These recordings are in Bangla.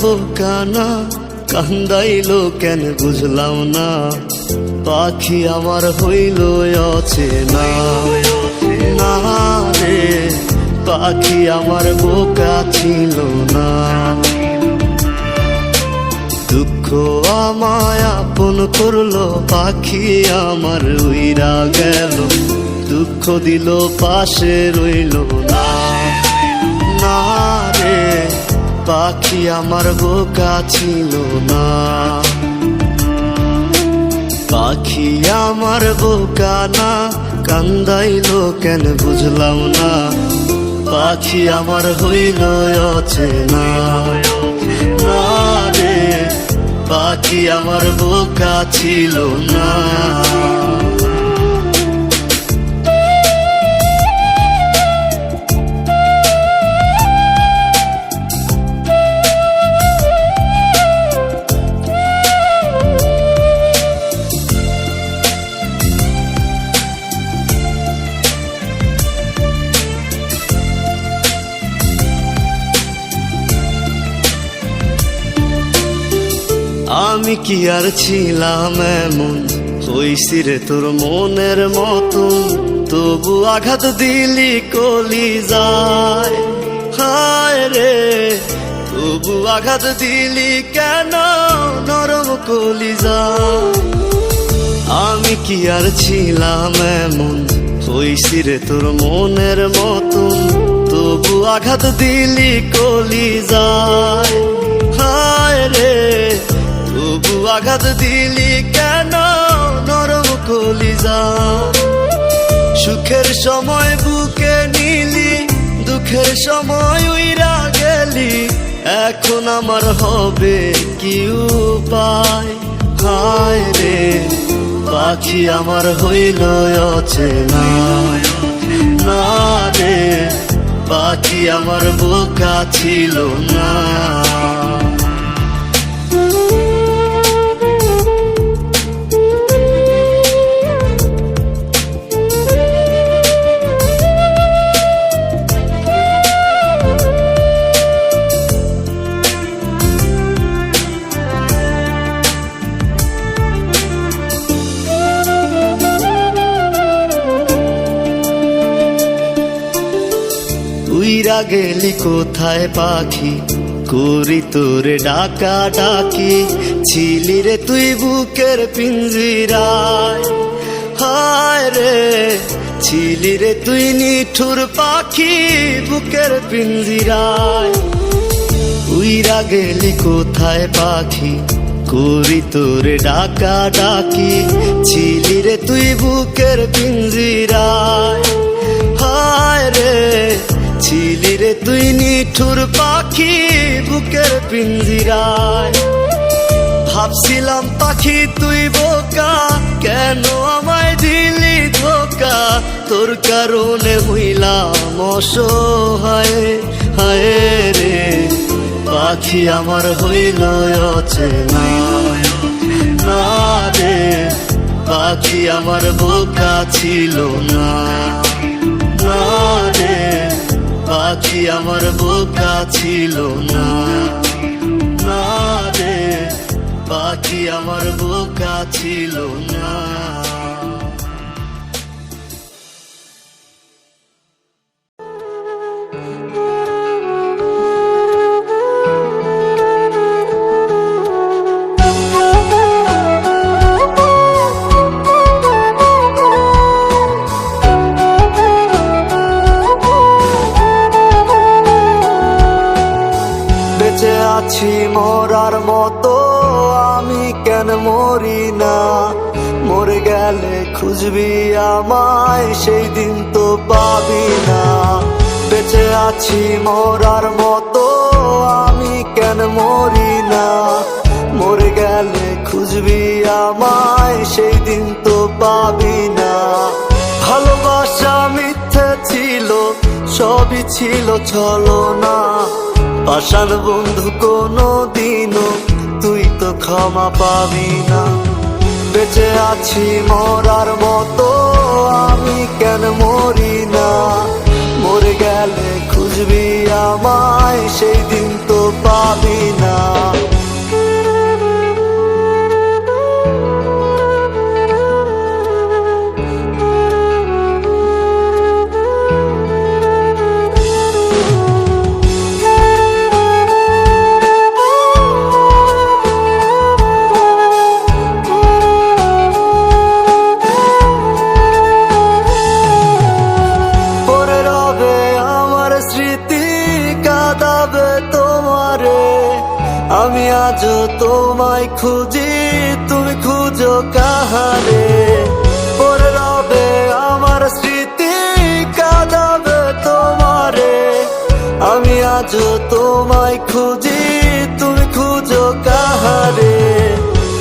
বোকা না, কান্দাইলো কেন বুঝলাম না। পাখি আমার হইল অচেনা, না রে পাখি আমার বোকা ছিল না। দুঃখ আমায় আপন করলো, পাখি আমার উইরা গেল। দুঃখ দিল পাশে রইল না, না রে পাখি আমার বোকা ছিল না। পাখি আমার বোকা না, কান্দাইলো কেন বুঝলাম না। পাখি আমার হইল অচেনা, না রে পাখি আমার বোকা ছিল না। আমি কি আর ছিলাম এমন, হইছি রে তোর মনের মতন। তবু আঘাত দিলি কলিজায়, হায় রে তবু আঘাত দিলি কেন নরম কলিজায়। আমি কি আর ছিলাম এমন, হইছি রে তোর মনের মতন। তবু আঘাত দিলি কলিজায়, হায় রে তবু আঘাত দিলি কেন নরম কলিজায়। সুখের সময় বুকে নিলি, দুঃখের সময় উইরা গেলি। এখন আমার হবে কি উপায়, হায় রে পাখি আমার হইল অচেনা, না রে পাখি আমার বোকা ছিল না। উইরা গেলি কোথায় পাখি, করি তোরে ডাকা ডাকি। ছিলি রে তুই বুকের পিঞ্জিরায়, হায় রে ছিলি রে তুই নিঠুর পাখি বুকের পিঞ্জিরায়। উইরা গেলি কোথায় পাখি, করি তোরে ডাকা ডাকি। ছিলি রে তুই বুকের পিঞ্জিরায়, হায় রে ছিলি রে তুই নিঠুর পাখি বুকের পিঞ্জিরায়। ভাবছিলাম পাখি তুই বোকা, কেন আমায় দিলি ধোকা। তোর কারণে হইলাম অসহায়, হায় রে পাখি আমার হইল অচেনা, না রে পাখি আমার বোকা ছিল না, না রে পাখি আমার বোকা ছিল না, না রে পাখি আমার বোকা ছিল না। বেঁচে আছি মরার মতো আমি, কেন মরি না। মরে গেলে খুঁজবি আমায়, সেই দিন তো পাবি না। বেঁচে আছি মরার মতো আমি, কেন মরি না। মরে গেলে খুঁজবি আমায়, সেই দিন তো পাবি না। ভালোবাসা মিথ্যে ছিল, সবই ছিল ছলনা। পাষাণ বন্ধু কোনো দিনও তুই তো ক্ষমা পাবি না। বেঁচে আছি মরার মতো আমি, কেন মরি না। মরে গেলে খুঁজবি খুঁজবি আমায় সেই দিন তো পাবি না। আমি আজও তোমায় খুঁজি, তুমি খুঁজো কাহারে। পরে রবে আমার স্মৃতি, কাঁদাবে তোমারে। আমি আজও তোমায় খুঁজি, তুমি খুঁজো কাহারে।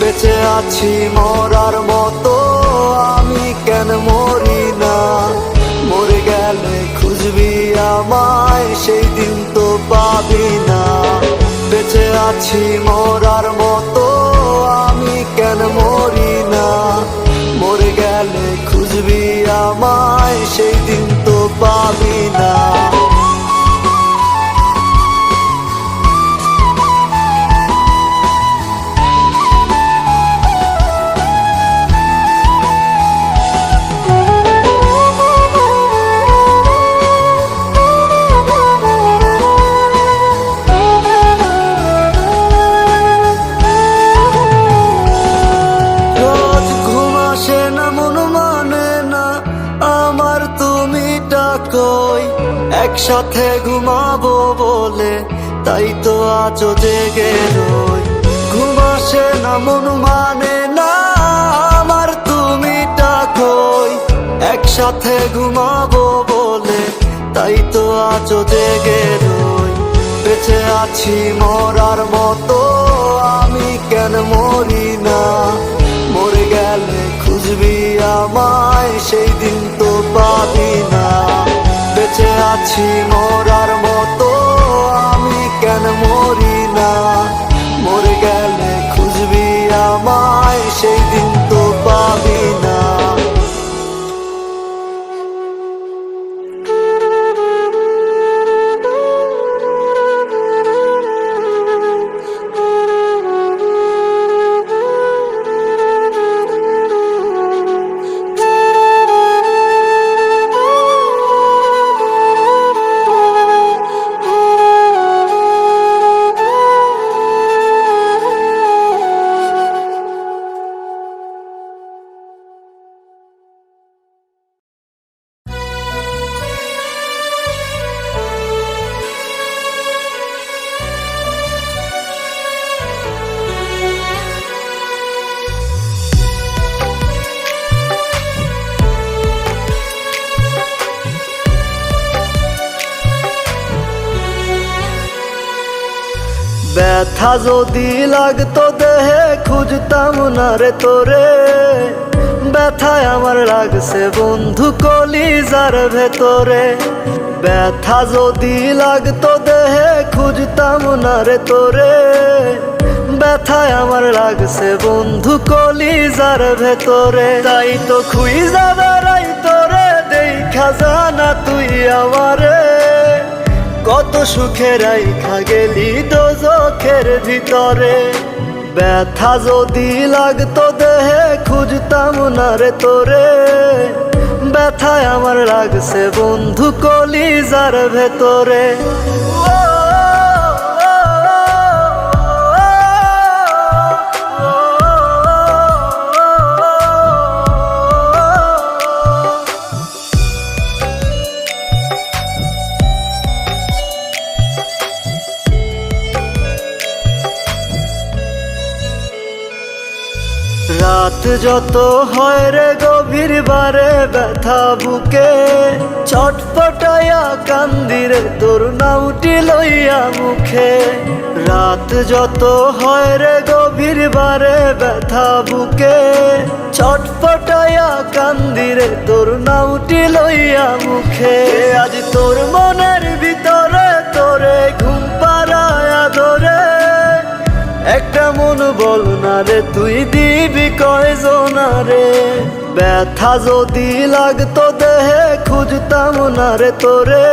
বেঁচে আছি মরার মতো, আমি কেন মরি না। মরে গেলে খুঁজবি আমায় সেই দিন তো পাবি না। বেঁচে আছি মরার মতো, আমি কেন মরি না। মরে গেলে খুঁজবি আমায় সেই দিন তো পাবি না। একসাথে ঘুমাবো বলে তাই তো আজও জেগে রই। ঘুম আসে না মন মানে না আমার, তুমি ডাকোই। একসাথে ঘুমাবো বলে তাই তো আজও জেগে রই। বেঁচে আছি মরার মতো, আমি কেন মরি না। মরে গেলে খুঁজবি আমায় সেই দিন তো পাবি না। বেঁচে আছি মরার মতো, আমি কেন মরি না। মরে গেলে খুঁজবি আমায় সেই দিন তো পাবি না। ব্যথা যদি লাগতো দেহে খুঁজতাম না রে তোরে। ব্যথায় আমার লাগছে বন্ধু কলিজার ভেতরে। ব্যথা যদি লাগতো দেহে খুঁজতাম না রে তোরে। ব্যথায় আমার লাগছে বন্ধু কলিজার ভেতরে। তাই তো খুঁজা বেড়াই তোরে, দেখা জানা তুই আমারে। কত সুখে রাইখা গেলি দোজখের ভিতরে। ব্যথা যদি লাগতো দেহে খুঁজতাম না রে তোরে। ব্যথায় আমার লাগছে বন্ধু কলিজার ভেতরে। রাত যত হয় রে গভীর বারে ব্যথা বুকে। ছটফটাইয়া কান্দিরে তোর নামটি লইয়া মুখে। রাত যত হয় রে গভীর বারে ব্যথা বুকে। ছটফটাইয়া কান্দিরে তোর নামটি লইয়া মুখে। আজ তোর মনের ভিতরে তোরে ঘুম পাড়ায়া ধরে। একটা মন বল না রে তুই দিবি কয়জনা রে। ব্যথা যদি লাগতো দেহে খুঁজতাম না রে তোরে।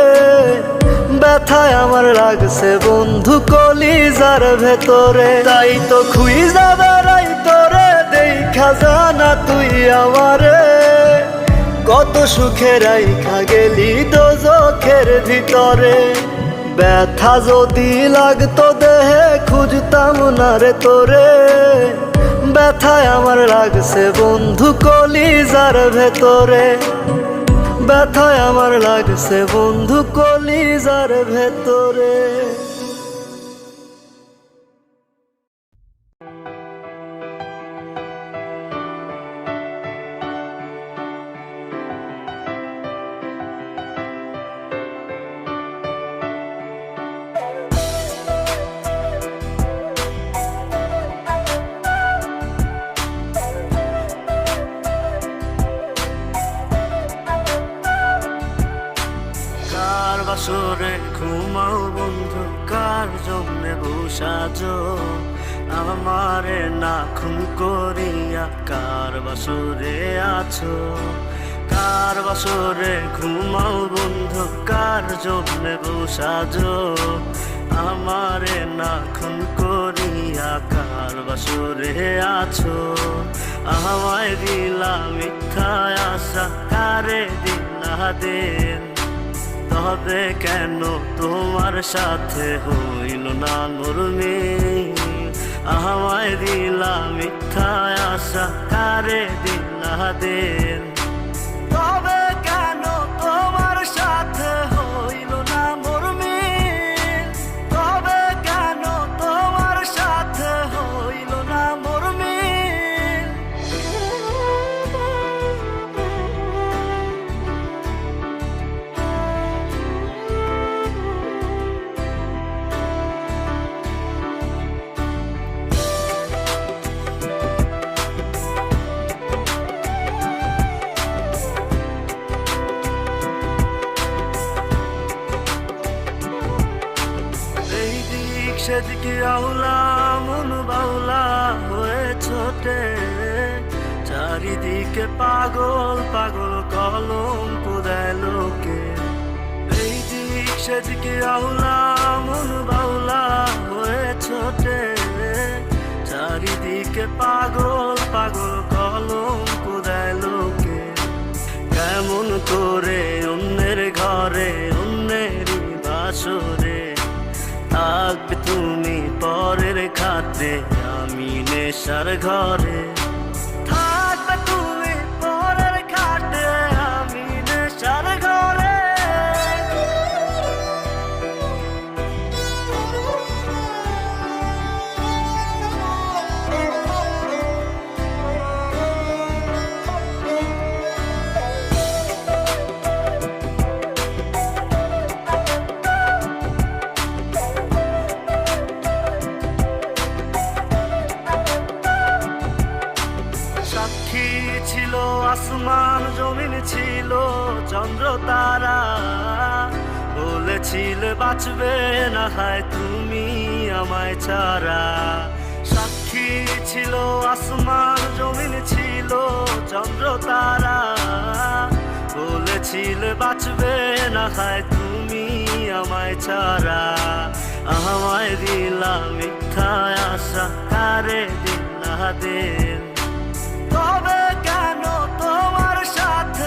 ব্যথায় আমার লাগছে বন্ধু কলিজার ভেতরে, তাই তো খুইজা বেড়াই তোরে দেখা জানা তুই আমারে। কত সুখে রাইখা গেলি দোজখের ভিতরে, ব্যথা যদি লাগতো দেহে খুঁজতাম না রে তোরে। ব্যথায় আমার লাগছে বন্ধু কলিজার ভেতরে, ব্যথায় আমার লাগছে বন্ধু কলিজার ভেতরে। বাসরে ঘুমাও বন্ধু কার জন্যে বসাজো, আমারে না খুন করিয়া কার বাসরে আছো। কার বাসরে ঘুমাও বন্ধু কার জন্যে বসাজো, আমারে না খুন করিয়া কার বাসরে আছো। আমায় দিলা মিথ্যা আশা কারে দিলা দিন, তবে কেন তোমার সাথে হইল না মোর মিল। আমায় দিলা মিথ্যা আশা কারে দিলা দিন, তবে কেন তোমার সাথে হইল না মোর মিল। তবে কেন তোমার সাথে হইল না মোর মিল। সেদিকে আউলা মন বাউলা হয়ে ছোটে, চারিদিকে পাগল পাগল কলঙ্ক দেয় লোকে। এই দিক সেদিকে আউলা মন বাউলা হয়ে ছোটে, চারিদিকে পাগল পাগল কলঙ্ক দেয় লোকে। কেমন করে অন্যের ঘরে অন্যেরই বাসরে থাকবে তুমি পরের খাতে, আমি নেশার ঘরে। থাকবে তুমি পরের খাতে, আমি নেশার ঘরে। সাক্ষী ছিল আসমান জমিন ছিল চন্দ্র তারা, বলেছিলে বাঁচবে না হয় তুমি আমায় ছাড়া। সাক্ষী ছিল আসমান জমিন ছিল চন্দ্র তারা, বলেছিলে বাঁচবে না হয় তুমি আমায় ছাড়া। আমায় দিলা মিথ্যা আশা কারে দিলা দিন, তবে কেন তোমার সাথে